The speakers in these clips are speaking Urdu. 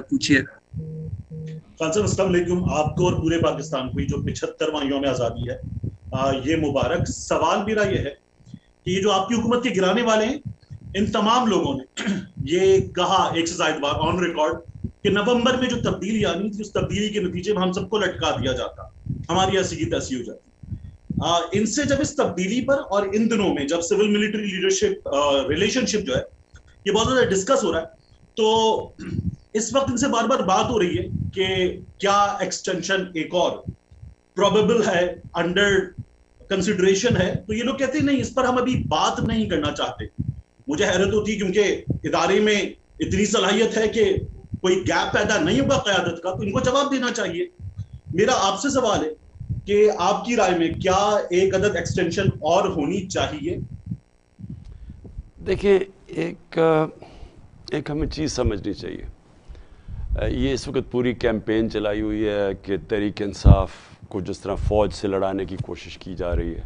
پوچھیے. خان صاحب السلام علیکم. آپ کو اور پورے پاکستان کو جو 75واں یوم آزادی ہے یہ مبارک. سوال میرا یہ ہے کہ یہ جو آپ کی حکومت کے گرانے والے ہیں ان تمام لوگوں نے یہ کہا ایک سے زائد بار آن ریکارڈ کہ نومبر میں جو تبدیلی آنی تھی اس تبدیلی کے نتیجے میں ہم سب کو لٹکا دیا جاتا, ہماری ایسی کی تیسی ہو جاتی. ان سے جب اس تبدیلی پر اور ان دنوں میں جب سول ملٹری لیڈرشپ ریلیشن شپ جو ہے یہ بہت زیادہ ڈسکس ہو رہا ہے, تو اس وقت ان سے بار بار بات ہو رہی ہے کہ کیا ایکسٹینشن ایک اور پروبیبل ہے, انڈر کنسیڈریشن ہے. تو یہ لوگ کہتے ہیں نہیں, اس پر ہم ابھی بات نہیں کرنا چاہتے. مجھے حیرت ہوتی ہے کیونکہ ادارے میں اتنی صلاحیت ہے کہ کوئی گیپ پیدا نہیں ہوگا قیادت کا, تو ان کو جواب دینا چاہیے. میرا آپ سے سوال ہے کہ آپ کی رائے میں کیا ایک عدد ایکسٹینشن اور ہونی چاہیے؟ دیکھیں, ایک ہمیں چیز سمجھنی چاہیے. یہ اس وقت پوری کیمپین چلائی ہوئی ہے کہ تحریک انصاف کو جس طرح فوج سے لڑانے کی کوشش کی جا رہی ہے,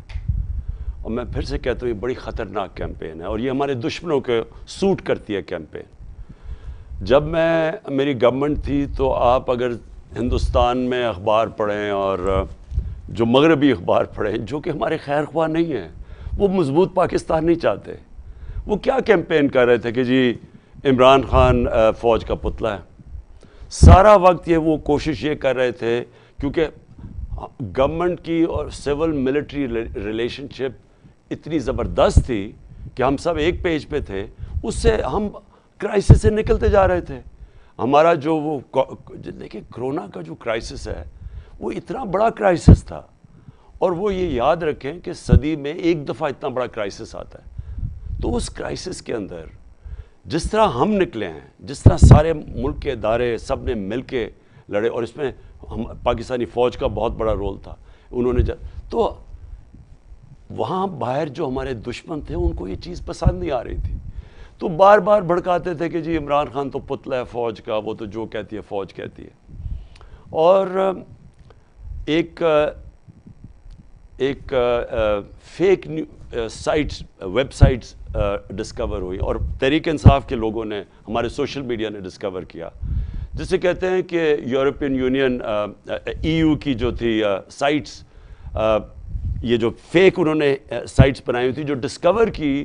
اور میں پھر سے کہتا ہوں یہ بڑی خطرناک کیمپین ہے اور یہ ہمارے دشمنوں کے سوٹ کرتی ہے کیمپین. جب میری گورنمنٹ تھی تو آپ اگر ہندوستان میں اخبار پڑھیں اور جو مغربی اخبار پڑھیں جو کہ ہمارے خیر خواہ نہیں ہیں, وہ مضبوط پاکستان نہیں چاہتے. وہ کیا کیمپین کر رہے تھے کہ جی عمران خان فوج کا پتلا ہے. سارا وقت وہ کوشش یہ کر رہے تھے کیونکہ گورنمنٹ کی اور سول ملٹری ریلیشن شپ اتنی زبردست تھی کہ ہم سب ایک پیج پہ تھے. اس سے ہم کرائسس سے نکلتے جا رہے تھے. ہمارا جو وہ دیکھیں کرونا کا جو کرائسس ہے وہ اتنا بڑا کرائسس تھا, اور وہ یہ یاد رکھیں کہ صدی میں ایک دفعہ اتنا بڑا کرائسس آتا ہے. تو اس کرائسس کے اندر جس طرح ہم نکلے ہیں, جس طرح سارے ملک کے ادارے سب نے مل کے لڑے, اور اس میں پاکستانی فوج کا بہت بڑا رول تھا. انہوں نے تو وہاں باہر جو ہمارے دشمن تھے ان کو یہ چیز پسند نہیں آ رہی تھی, تو بار بار بھڑکاتے تھے کہ جی عمران خان تو پتلا ہے فوج کا, وہ تو جو کہتی ہے فوج کہتی ہے. اور ایک fake sites web sites discover ہوئی, اور تحریک انصاف کے لوگوں نے, ہمارے سوشل میڈیا نے ڈسکور کیا, جسے کہتے ہیں کہ یورپین یونین EU کی جو تھی سائٹس, یہ جو فیک انہوں نے سائٹس بنائی ہوئی تھی جو ڈسکور کی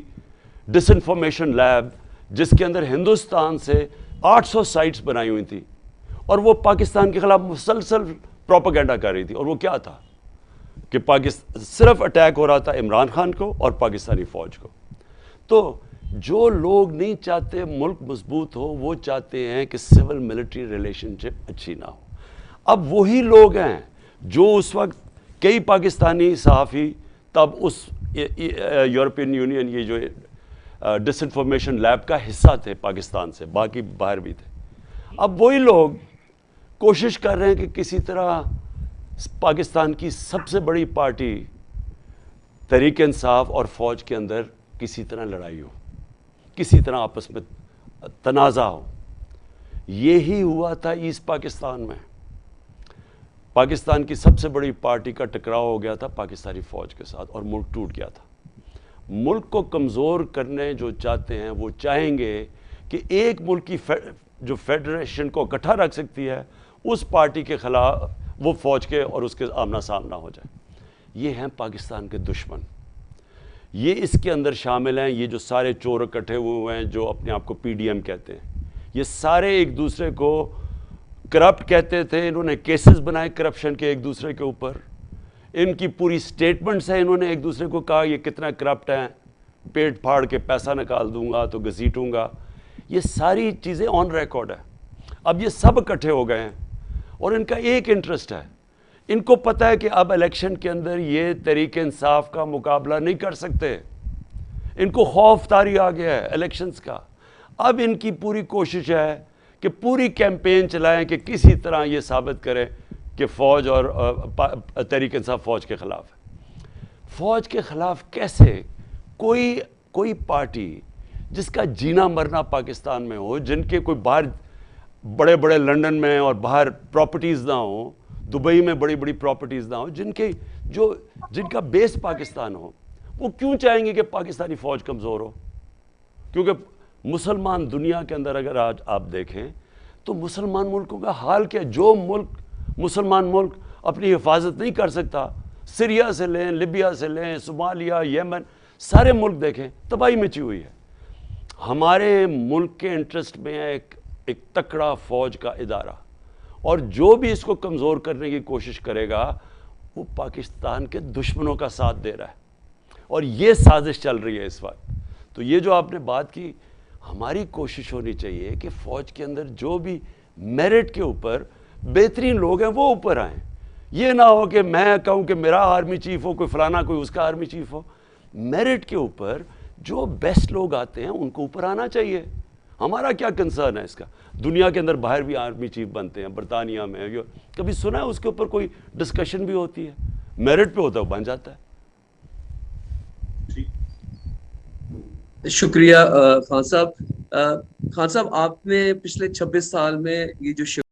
ڈس انفارمیشن لیب, جس کے اندر ہندوستان سے 800 سائٹس بنائی ہوئی تھی, اور وہ پاکستان کے خلاف مسلسل پروپیگنڈا کر رہی تھی. اور وہ کیا تھا کہ صرف اٹیک ہو رہا تھا عمران خان کو اور پاکستانی فوج کو. تو جو لوگ نہیں چاہتے ملک مضبوط ہو, وہ چاہتے ہیں کہ سول ملٹری ریلیشن شپ اچھی نہ ہو. اب وہی لوگ ہیں جو اس وقت کئی پاکستانی صحافی تب اس یورپین یونین یہ جو ڈس انفارمیشن لیب کا حصہ تھے پاکستان سے, باقی باہر بھی تھے. اب وہی لوگ کوشش کر رہے ہیں کہ کسی طرح پاکستان کی سب سے بڑی پارٹی تحریک انصاف اور فوج کے اندر کسی طرح لڑائی ہو, کسی طرح آپس میں تنازع ہو. یہی ہوا تھا ایسٹ پاکستان میں. پاکستان کی سب سے بڑی پارٹی کا ٹکراؤ ہو گیا تھا پاکستانی فوج کے ساتھ, اور ملک ٹوٹ گیا تھا. ملک کو کمزور کرنے جو چاہتے ہیں وہ چاہیں گے کہ ایک ملک کی جو فیڈریشن کو اکٹھا رکھ سکتی ہے اس پارٹی کے خلاف وہ فوج کے اور اس کے آمنا سامنا ہو جائے. یہ ہیں پاکستان کے دشمن, یہ اس کے اندر شامل ہیں. یہ جو سارے چور اکٹھے ہوئے ہیں جو اپنے آپ کو PDM کہتے ہیں, یہ سارے ایک دوسرے کو کرپٹ کہتے تھے. انہوں نے کیسز بنائے کرپشن کے ایک دوسرے کے اوپر, ان کی پوری سٹیٹمنٹس ہیں. انہوں نے ایک دوسرے کو کہا یہ کتنا کرپٹ ہیں, پیٹ پھاڑ کے پیسہ نکال دوں گا تو گھسیٹوں گا. یہ ساری چیزیں آن ریکارڈ ہیں. اب یہ سب اکٹھے ہو گئے ہیں اور ان کا ایک انٹرسٹ ہے. ان کو پتہ ہے کہ اب الیکشن کے اندر یہ تحریک انصاف کا مقابلہ نہیں کر سکتے. ان کو خوف طاری آ گیا ہے الیکشنز کا. اب ان کی پوری کوشش ہے کہ پوری کیمپین چلائیں کہ کسی طرح یہ ثابت کریں کہ فوج اور تحریک انصاف فوج کے خلاف ہے. فوج کے خلاف کیسے؟ کوئی پارٹی جس کا جینا مرنا پاکستان میں ہو, جن کے کوئی باہر بڑے بڑے لنڈن میں اور باہر پراپرٹیز نہ ہوں, دبئی میں بڑی بڑی پراپرٹیز نہ ہوں, جن کا بیس پاکستان ہو, وہ کیوں چاہیں گے کہ پاکستانی فوج کمزور ہو؟ کیونکہ مسلمان دنیا کے اندر اگر آج آپ دیکھیں تو مسلمان ملکوں کا حال کیا؟ جو ملک مسلمان ملک اپنی حفاظت نہیں کر سکتا، سیریا سے لیں، لیبیا سے لیں، صومالیہ، یمن، سارے ملک دیکھیں تباہی مچی ہوئی ہے۔ ہمارے ملک کے انٹرسٹ میں ہے ایک تکڑا فوج کا ادارہ، اور جو بھی اس کو کمزور کرنے کی کوشش کرے گا وہ پاکستان کے دشمنوں کا ساتھ دے رہا ہے، اور یہ سازش چل رہی ہے اس وقت۔ تو یہ جو آپ نے بات کی، ہماری کوشش ہونی چاہیے کہ فوج کے اندر جو بھی میرٹ کے اوپر بہترین لوگ ہیں وہ اوپر آئیں۔ یہ نہ ہو کہ میں کہوں کہ میرا آرمی چیف ہو، کوئی فلانا کوئی اس کا آرمی چیف ہو۔ میرٹ کے اوپر جو بیسٹ لوگ آتے ہیں ان کو اوپر آنا چاہیے۔ ہمارا کیا کنسرن ہے اس کا؟ دنیا کے اندر باہر بھی آرمی چیف بنتے ہیں، برطانیہ میں کبھی سنا ہے اس کے اوپر کوئی ڈسکشن بھی ہوتی ہے؟ میرٹ پہ ہوتا ہے وہ بن جاتا ہے۔ شکریہ خان صاحب۔ خان صاحب، آپ نے پچھلے 26 سال میں یہ جو